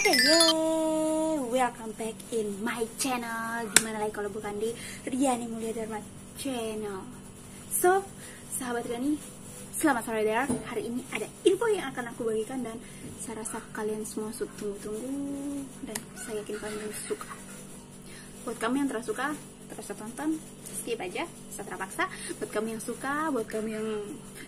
Oke, yeay, welcome back in my channel. Dimana lagi kalau bukan di Riani Mulia Dharma channel. So, sahabat Riani, selamat sore there. Hari ini ada info yang akan aku bagikan dan saya rasa kalian semua tunggu-tunggu dan saya yakin kalian suka. Buat kamu yang tersuka, terus tonton, skip aja, saya terpaksa. Buat kamu yang suka, buat kamu yang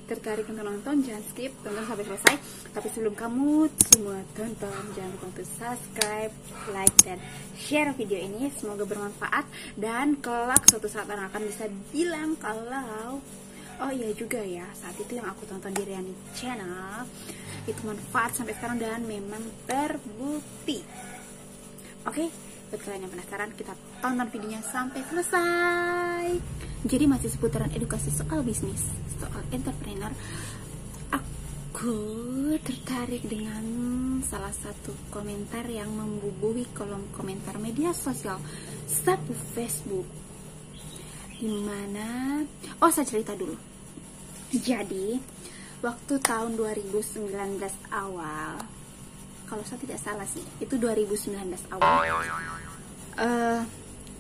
tertarik untuk nonton, jangan skip, tonton sampai selesai. Tapi sebelum kamu semua tonton, jangan lupa untuk subscribe, like, dan share video ini. Semoga bermanfaat dan kelak suatu saat orang akan bisa bilang kalau oh iya juga ya, saat itu yang aku tonton di Riani channel itu manfaat sampai sekarang dan memang terbukti. Oke, buat kalian yang penasaran, kita tonton videonya sampai selesai. Jadi masih seputaran edukasi soal bisnis, soal entrepreneur. Aku tertarik dengan salah satu komentar yang membubuhi kolom komentar media sosial satu Facebook. Dimana, saya cerita dulu. Jadi, waktu tahun 2019 awal, kalau saya tidak salah sih, itu 2019 awal,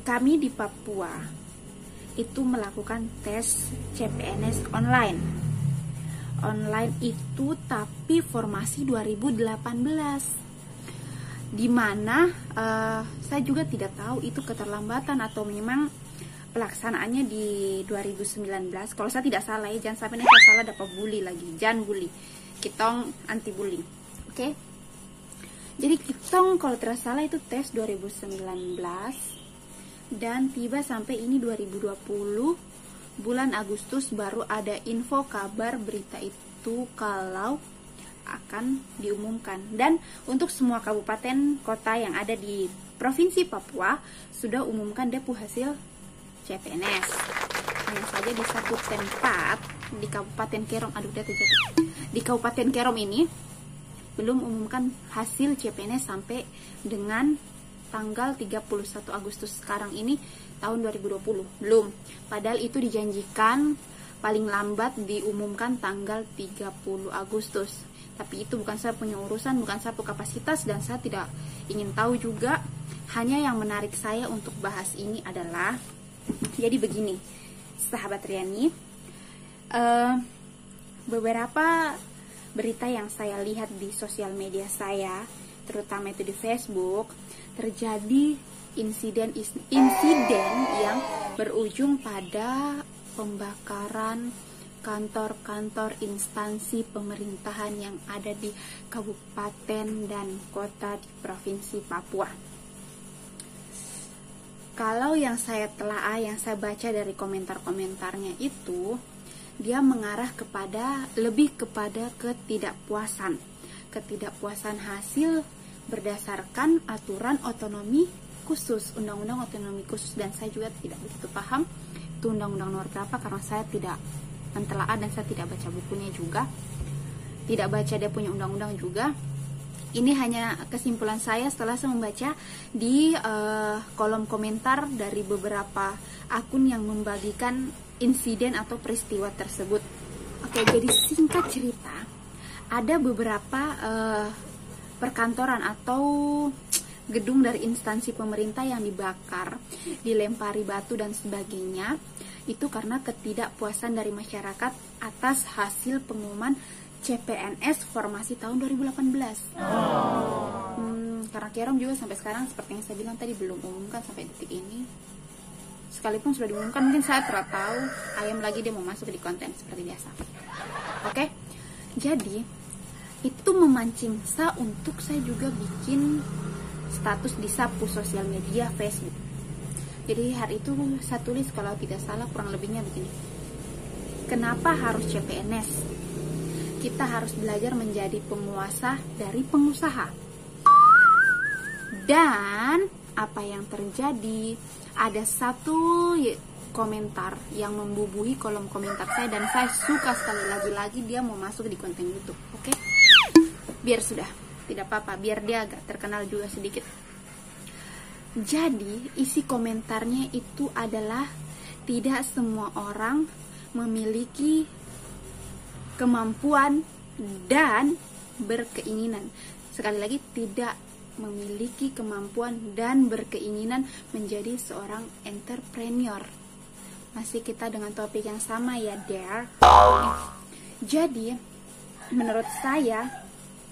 kami di Papua itu melakukan tes CPNS online itu, tapi formasi 2018, dimana saya juga tidak tahu itu keterlambatan atau memang pelaksanaannya di 2019. Kalau saya tidak salah ya, jangan sampai saya salah dapat bully lagi, jangan bully, kitong anti bullying, oke? Jadi kitong kalau tidak salah itu tes 2019 dan tiba sampai ini 2020 bulan Agustus baru ada info kabar berita itu kalau akan diumumkan. Dan untuk semua kabupaten kota yang ada di Provinsi Papua sudah umumkan depu hasil CPNS. Hanya saja di satu tempat di Kabupaten Kerom, di Kabupaten Kerom ini belum umumkan hasil CPNS sampai dengan tanggal 31 Agustus sekarang ini tahun 2020. Belum. Padahal itu dijanjikan paling lambat diumumkan tanggal 30 Agustus. Tapi itu bukan saya punya urusan, bukan saya punya kapasitas, dan saya tidak ingin tahu juga. Hanya yang menarik saya untuk bahas ini adalah, jadi begini, sahabat Riani, beberapa berita yang saya lihat di sosial media saya, terutama itu di Facebook, terjadi insiden yang berujung pada pembakaran kantor-kantor instansi pemerintahan yang ada di kabupaten dan kota di Provinsi Papua. Kalau yang saya telaah, yang saya baca dari komentar-komentarnya itu, dia mengarah lebih kepada ketidakpuasan hasil berdasarkan aturan otonomi khusus, undang-undang otonomi khusus. Dan saya juga tidak begitu paham itu undang-undang nomor berapa, karena saya tidak mentelaah dan saya tidak baca bukunya juga, tidak baca dia punya undang-undang juga. Ini hanya kesimpulan saya setelah saya membaca di kolom komentar dari beberapa akun yang membagikan insiden atau peristiwa tersebut. Oke, jadi singkat cerita, ada beberapa perkantoran atau gedung dari instansi pemerintah yang dibakar, dilempari batu dan sebagainya. Itu karena ketidakpuasan dari masyarakat atas hasil pengumuman CPNS formasi tahun 2018. Karena Kerom juga sampai sekarang seperti yang saya bilang tadi belum umumkan sampai detik ini. Sekalipun sudah diumumkan, mungkin saya tidak tahu, ayam lagi dia mau masuk di konten seperti biasa. Oke, jadi itu memancing saya untuk saya juga bikin status di sapu sosial media Facebook. Jadi hari itu saya tulis, kalau tidak salah kurang lebihnya begini: kenapa harus CPNS? Kita harus belajar menjadi penguasa dari pengusaha. Dan apa yang terjadi? Ada satu komentar yang membubuhi kolom komentar saya, dan saya suka sekali, lagi-lagi dia mau masuk di konten YouTube. Oke? Biar sudah, tidak apa-apa, biar dia agak terkenal juga sedikit. Jadi isi komentarnya itu adalah tidak semua orang memiliki kemampuan dan berkeinginan. Sekali lagi, tidak memiliki kemampuan dan berkeinginan menjadi seorang entrepreneur. Masih kita dengan topik yang sama ya, Dare. Jadi, menurut saya,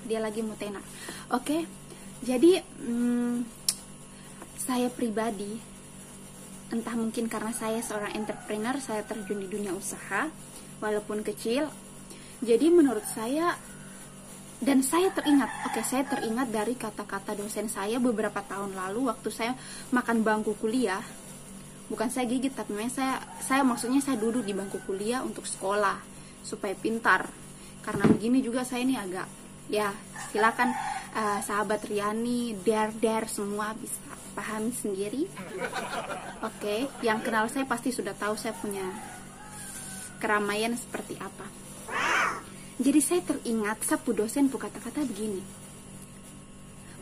dia lagi mau tenar. Oke, jadi saya pribadi, entah mungkin karena saya seorang entrepreneur, saya terjun di dunia usaha, walaupun kecil. Jadi menurut saya, dan saya teringat dari kata-kata dosen saya beberapa tahun lalu waktu saya makan bangku kuliah. Bukan saya gigit, tapi saya maksudnya saya duduk di bangku kuliah untuk sekolah supaya pintar. Karena begini juga saya ini agak, ya silakan sahabat Riani, Dare semua bisa pahami sendiri. Oke, yang kenal saya pasti sudah tahu saya punya keramaian seperti apa. Jadi saya teringat sapu dosen kata-kata begini.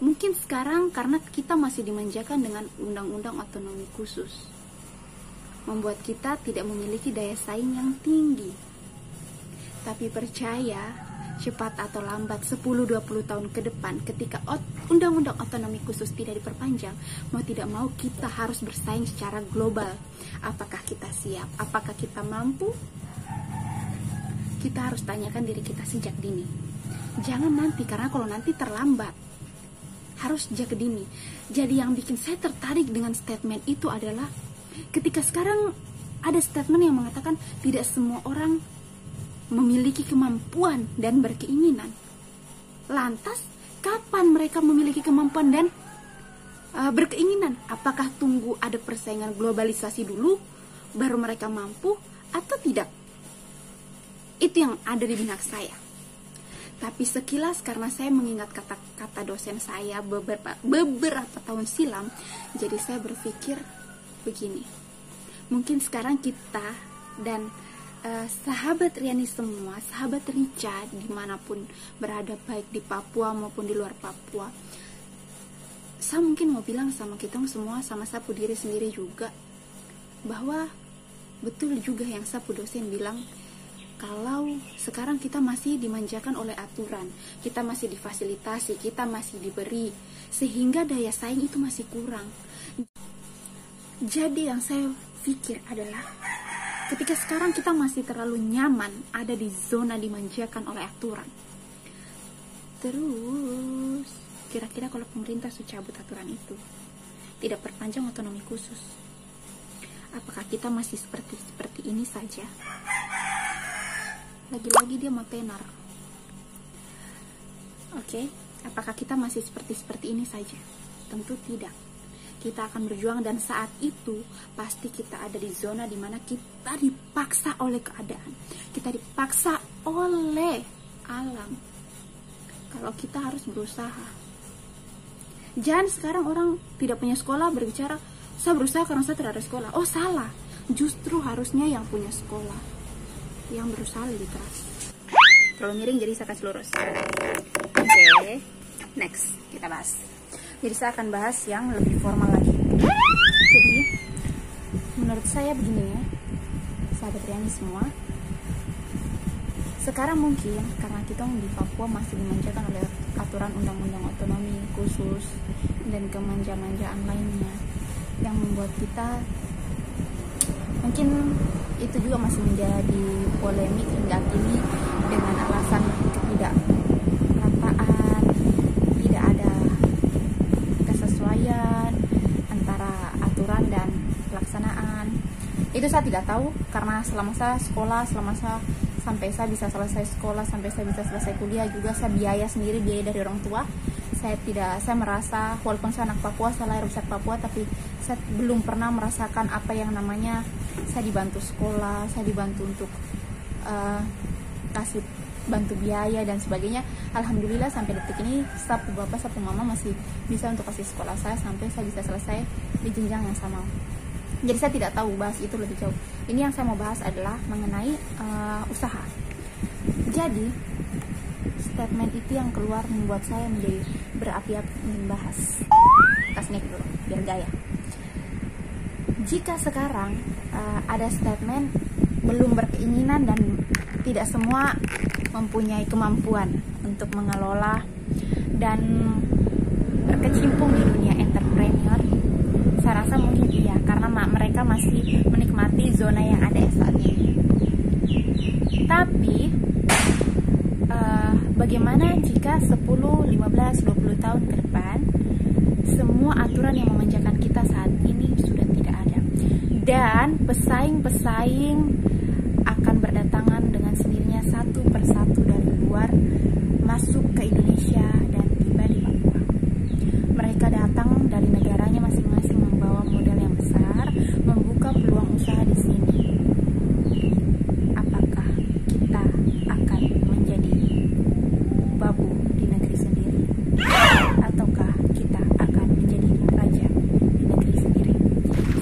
Mungkin sekarang karena kita masih dimanjakan dengan undang-undang otonomi khusus, membuat kita tidak memiliki daya saing yang tinggi. Tapi percaya, cepat atau lambat 10-20 tahun ke depan ketika undang-undang otonomi khusus tidak diperpanjang, mau tidak mau kita harus bersaing secara global. Apakah kita siap? Apakah kita mampu? Kita harus tanyakan diri kita sejak dini. Jangan nanti, karena kalau nanti terlambat. Harus sejak dini. Jadi yang bikin saya tertarik dengan statement itu adalah ketika sekarang ada statement yang mengatakan tidak semua orang memiliki kemampuan dan berkeinginan. Lantas, kapan mereka memiliki kemampuan dan berkeinginan? Apakah tunggu ada persaingan globalisasi dulu, baru mereka mampu, atau tidak? Itu yang ada di benak saya. Tapi sekilas karena saya mengingat kata-kata dosen saya beberapa tahun silam, jadi saya berpikir begini. Mungkin sekarang kita dan sahabat Riani semua, sahabat Rica dimanapun berada, baik di Papua maupun di luar Papua, saya mungkin mau bilang sama kita semua, sama sapu diri sendiri juga, bahwa betul juga yang sapu dosen bilang, kalau sekarang kita masih dimanjakan oleh aturan, kita masih difasilitasi, kita masih diberi, sehingga daya saing itu masih kurang. Jadi yang saya pikir adalah ketika sekarang kita masih terlalu nyaman ada di zona dimanjakan oleh aturan. Terus, kira-kira kalau pemerintah sudah cabut aturan itu, tidak perpanjang otonomi khusus, apakah kita masih seperti ini saja? Lagi-lagi dia mau tenar. Oke, apakah kita masih seperti ini saja? Tentu tidak. Kita akan berjuang, dan saat itu pasti kita ada di zona dimana kita dipaksa oleh keadaan, kita dipaksa oleh alam. Kalau kita harus berusaha. Jangan sekarang orang tidak punya sekolah berbicara, saya berusaha karena saya tidak ada sekolah. Oh salah, justru harusnya yang punya sekolah yang berusaha lebih keras. Terlalu miring jadi saya kasih lurus. Oke, next kita bahas. Jadi saya akan bahas yang lebih formal lagi. Jadi menurut saya begini ya, sahabat Riani semua, sekarang mungkin karena kita di Papua masih dimanjakan oleh aturan undang-undang otonomi khusus dan kemanja-manjaan lainnya yang membuat kita mungkin itu juga masih menjadi polemik hingga kini dengan alasan ketidakrataan, tidak ada kesesuaian antara aturan dan pelaksanaan. Itu saya tidak tahu, karena selama saya sekolah, sampai saya bisa selesai sekolah, sampai saya bisa selesai kuliah juga saya biaya sendiri, biaya dari orang tua. Saya merasa, walaupun saya anak Papua, saya lahir besar Papua, tapi saya belum pernah merasakan apa yang namanya saya dibantu sekolah, saya dibantu untuk kasih bantu biaya dan sebagainya. Alhamdulillah sampai detik ini sapu bapak, sapu mama masih bisa untuk kasih sekolah saya sampai saya bisa selesai di jenjang yang sama. Jadi saya tidak tahu bahas itu lebih jauh. Ini yang saya mau bahas adalah mengenai usaha. Jadi statement itu yang keluar membuat saya menjadi berapi-api ingin bahas. Kita snack dulu biar gaya. Jika sekarang ada statement belum berkeinginan dan tidak semua mempunyai kemampuan untuk mengelola dan berkecimpung zona yang ada saat ini. Tapi bagaimana jika 10, 15, 20 tahun ke depan semua aturan yang memanjakan kita saat ini sudah tidak ada, dan pesaing-pesaing akan berdatangan dengan sendirinya satu persatu dari luar masuk ke Indonesia dan tiba di Papua. Mereka datang dari negaranya masing-masing membawa modal yang besar, membuka peluang usaha di sini. Apakah kita akan menjadi babu di negeri sendiri, ataukah kita akan menjadi raja di negeri sendiri?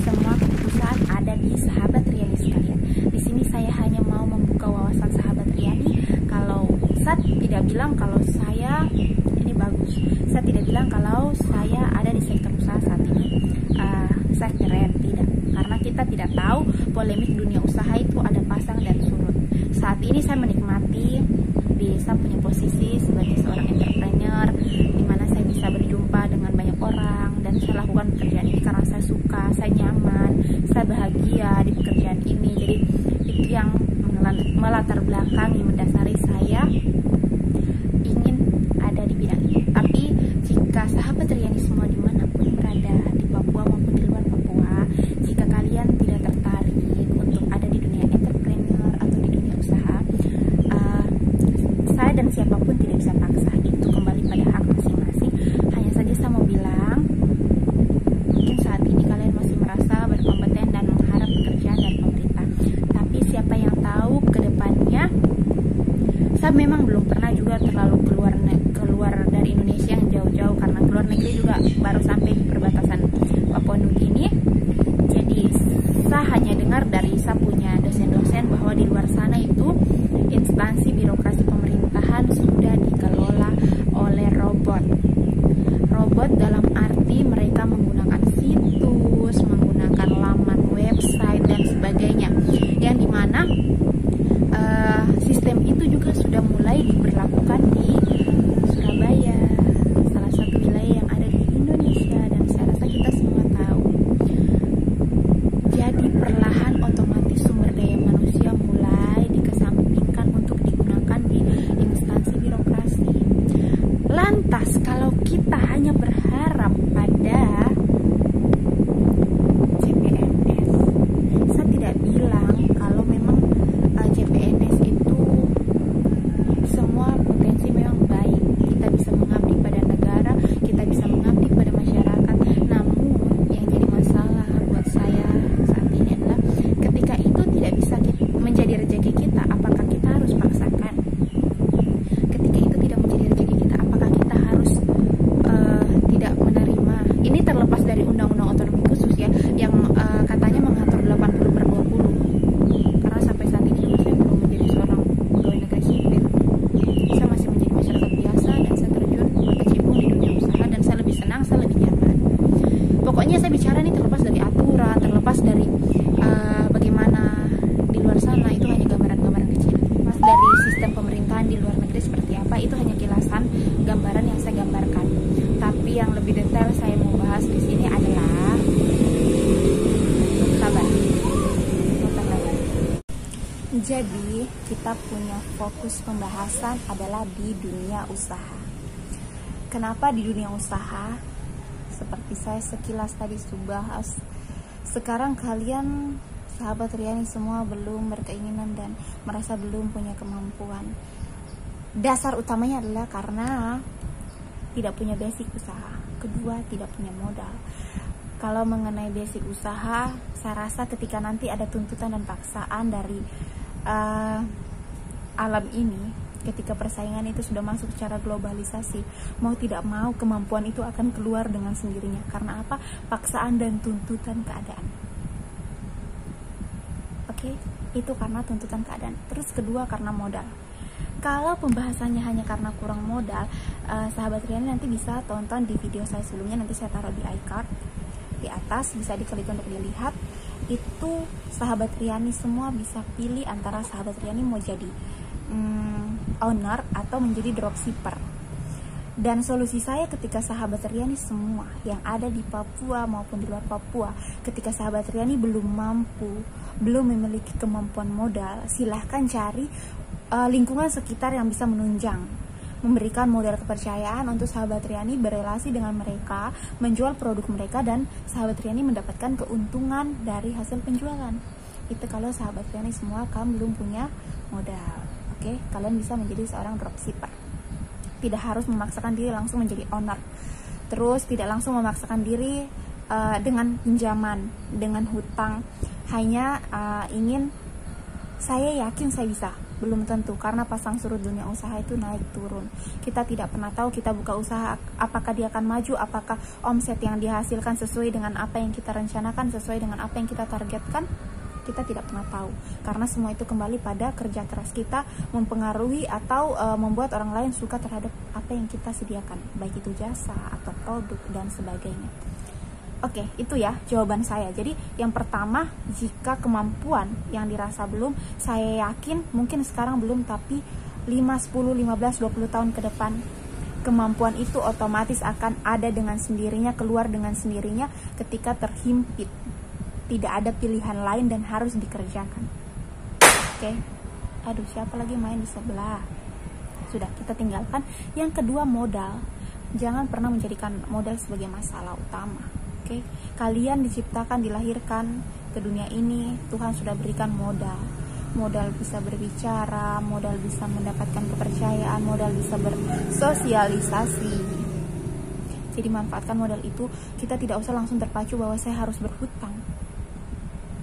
Semua keputusan ada di sahabat Riani sekalian. Di sini saya hanya mau membuka wawasan sahabat Riani. Kalau saya tidak bilang kalau saya ini bagus, saya tidak bilang kalau saya ada di sektor usaha saat ini saya keren, tidak, karena kita tidak tahu polemik dunia usaha itu ada pasang dan surut. Saat ini saya menikmati saya punya posisi sebagai seorang entrepreneur, di mana saya bisa berjumpa dengan banyak orang, dan saya lakukan pekerjaan ini karena saya suka, saya nyaman, saya bahagia di pekerjaan ini. Jadi itu yang melatar belakangi, mendasari saya ingin ada di bidang ini. Tapi jika sahabat Riani semua dimanapun berada, di Papua maupun di luar Papua, jika kalian tidak tertarik untuk ada di dunia entrepreneur atau di dunia usaha, saya dan siapapun tidak bisa paksa, itu kembali pada hak masing-masing. Hanya saja saya mau bilang, mungkin saat ini kalian masih merasa berkompeten dan mengharap pekerjaan dari pemerintah, tapi siapa yang tahu ke depannya. Saya memang belum pernah juga terlalu keluar dari Indonesia yang jauh-jauh, karena keluar negeri juga baru sampai di perbatasan Papua Nugini. Jadi saya hanya dengar dari saya punya dosen-dosen bahwa di luar sana itu instansi birokrasi pemerintahan sudah dikelola oleh robot. Robot dalam arti mereka menggunakan situs, menggunakan laman website dan sebagainya, yang dimana sistem itu juga sudah mulai diberlakukan di Surabaya, salah satu wilayah yang ada di Indonesia, dan saya rasa kita semua tahu. Jadi perlahan otomatis sumber daya manusia mulai dikesampingkan untuk digunakan di instansi birokrasi. Lantas kalau kita hanya berharap pada CPNS, saya tidak bilang kalau memang CPNS itu semua potensi memang baik, kita bisa mengabdi pada negara, kita bisa mengabdi pada masyarakat. Namun yang jadi masalah buat saya saat ini adalah ketika itu tidak bisa menjadi rezeki kita, apakah kita harus paksakan? Ketika itu tidak menjadi rezeki kita, apakah kita harus tidak menerima? Ini terlepas dari undang-undang otonomi khusus ya, yang katanya mengatur 80/20. Karena sampai saat ini juga saya belum menjadi seorang pegawai negeri sipil. Saya masih menjadi masyarakat biasa, dan saya terjun berkecimpung di dunia usaha, dan saya lebih senang, saya lebih nyaman. Pokoknya saya bicara ini terlepas dari aturan, terlepas dari bagaimana di luar sana, itu hanya gambaran-gambaran kecil. Mas, dari sistem pemerintahan di luar negeri seperti apa, itu hanya kilasan gambaran yang saya gambarkan. Tapi yang lebih detail saya mau bahas di sini adalah sabar. Jadi kita punya fokus pembahasan adalah di dunia usaha. Kenapa di dunia usaha? Seperti saya sekilas tadi sudah bahas, sekarang kalian sahabat Riani semua belum berkeinginan dan merasa belum punya kemampuan. Dasar utamanya adalah karena tidak punya basic usaha. Kedua, tidak punya modal. Kalau mengenai basic usaha, saya rasa ketika nanti ada tuntutan dan paksaan dari alam ini, ketika persaingan itu sudah masuk secara globalisasi, mau tidak mau kemampuan itu akan keluar dengan sendirinya. Karena apa? Paksaan dan tuntutan keadaan. Oke, itu karena tuntutan keadaan. Terus kedua, karena modal. Kalau pembahasannya hanya karena kurang modal, sahabat Riani nanti bisa tonton di video saya sebelumnya, nanti saya taruh di iCard di atas, bisa diklik untuk dilihat. Itu sahabat Riani semua bisa pilih antara sahabat Riani mau jadi owner atau menjadi dropshipper. Dan solusi saya ketika sahabat Riani semua yang ada di Papua maupun di luar Papua, ketika sahabat Riani belum mampu, belum memiliki kemampuan modal, silahkan cari lingkungan sekitar yang bisa menunjang, memberikan modal kepercayaan untuk sahabat Riani berelasi dengan mereka, menjual produk mereka, dan sahabat Riani mendapatkan keuntungan dari hasil penjualan. Itu kalau sahabat Riani semua kamu belum punya modal. Oke, kalian bisa menjadi seorang dropshipper. Tidak harus memaksakan diri langsung menjadi owner. Terus tidak langsung memaksakan diri dengan pinjaman, dengan hutang. Hanya ingin, saya yakin saya bisa. Belum tentu, karena pasang surut dunia usaha itu naik turun. Kita tidak pernah tahu kita buka usaha apakah dia akan maju, apakah omset yang dihasilkan sesuai dengan apa yang kita rencanakan, sesuai dengan apa yang kita targetkan. Kita tidak pernah tahu, karena semua itu kembali pada kerja keras kita, mempengaruhi atau membuat orang lain suka terhadap apa yang kita sediakan, baik itu jasa atau produk dan sebagainya. Oke, itu ya jawaban saya. Jadi yang pertama, jika kemampuan yang dirasa belum, saya yakin mungkin sekarang belum, tapi 5, 10, 15, 20 tahun ke depan kemampuan itu otomatis akan ada dengan sendirinya, keluar dengan sendirinya ketika terhimpit. Tidak ada pilihan lain dan harus dikerjakan. Oke. Aduh, siapa lagi main di sebelah? Sudah, kita tinggalkan. Yang kedua, modal. Jangan pernah menjadikan modal sebagai masalah utama. Oke. Kalian diciptakan, dilahirkan ke dunia ini, Tuhan sudah berikan modal. Modal bisa berbicara, modal bisa mendapatkan kepercayaan, modal bisa bersosialisasi. Jadi manfaatkan modal itu. Kita tidak usah langsung terpacu bahwa saya harus berhutang,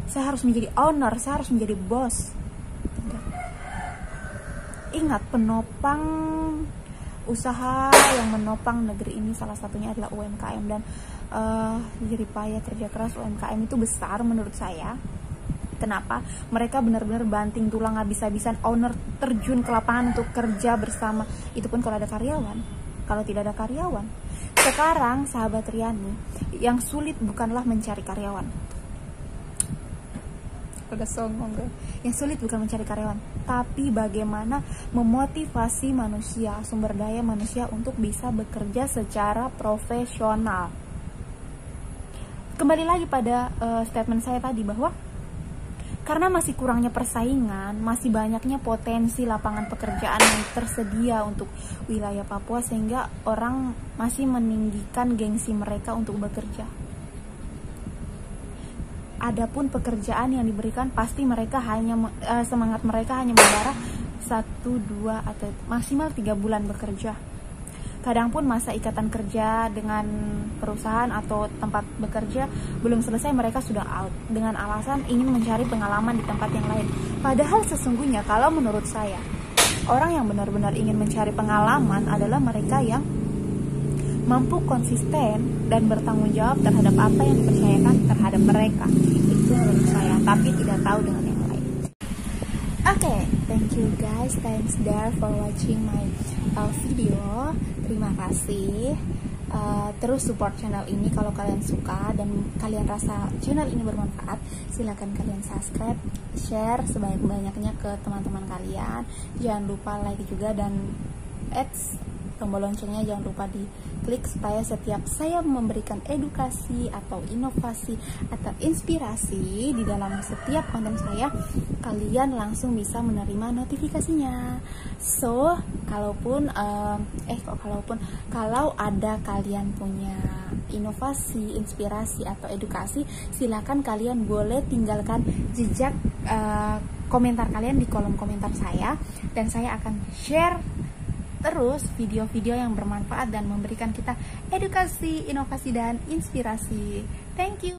saya harus menjadi owner, saya harus menjadi bos. Tidak. Ingat, penopang usaha yang menopang negeri ini salah satunya adalah UMKM, dan jerih payah kerja keras UMKM itu besar menurut saya. Kenapa? Mereka benar-benar banting tulang habis-habisan, owner terjun ke lapangan untuk kerja bersama. Itu pun kalau ada karyawan. Kalau tidak ada karyawan, sekarang sahabat Riani, yang sulit bukanlah mencari karyawan. Udah songong gue. Yang sulit bukan mencari karyawan, tapi bagaimana memotivasi manusia, sumber daya manusia untuk bisa bekerja secara profesional. Kembali lagi pada statement saya tadi, bahwa karena masih kurangnya persaingan, masih banyaknya potensi lapangan pekerjaan yang tersedia untuk wilayah Papua, sehingga orang masih meninggikan gengsi mereka untuk bekerja. Adapun pekerjaan yang diberikan, pasti mereka hanya semangat mereka hanya membara 1, 2 atau maksimal 3 bulan bekerja. Kadang pun masa ikatan kerja dengan perusahaan atau tempat bekerja belum selesai, mereka sudah out dengan alasan ingin mencari pengalaman di tempat yang lain. Padahal sesungguhnya kalau menurut saya, orang yang benar-benar ingin mencari pengalaman adalah mereka yang mampu konsisten dan bertanggung jawab terhadap apa yang dipercayakan terhadap mereka. Itu menurut saya, tapi tidak tahu dengan yang lain. Oke, thank you guys, thanks there for watching my video. Terima kasih. Terus support channel ini kalau kalian suka dan kalian rasa channel ini bermanfaat. Silakan kalian subscribe, share sebanyak-banyaknya ke teman-teman kalian. Jangan lupa like juga, dan tombol loncengnya jangan lupa diklik supaya setiap saya memberikan edukasi atau inovasi atau inspirasi di dalam setiap konten saya, kalian langsung bisa menerima notifikasinya. So, kalau ada kalian punya inovasi, inspirasi atau edukasi, silakan kalian boleh tinggalkan jejak komentar kalian di kolom komentar saya, dan saya akan share terus video-video yang bermanfaat dan memberikan kita edukasi, inovasi, dan inspirasi. Thank you.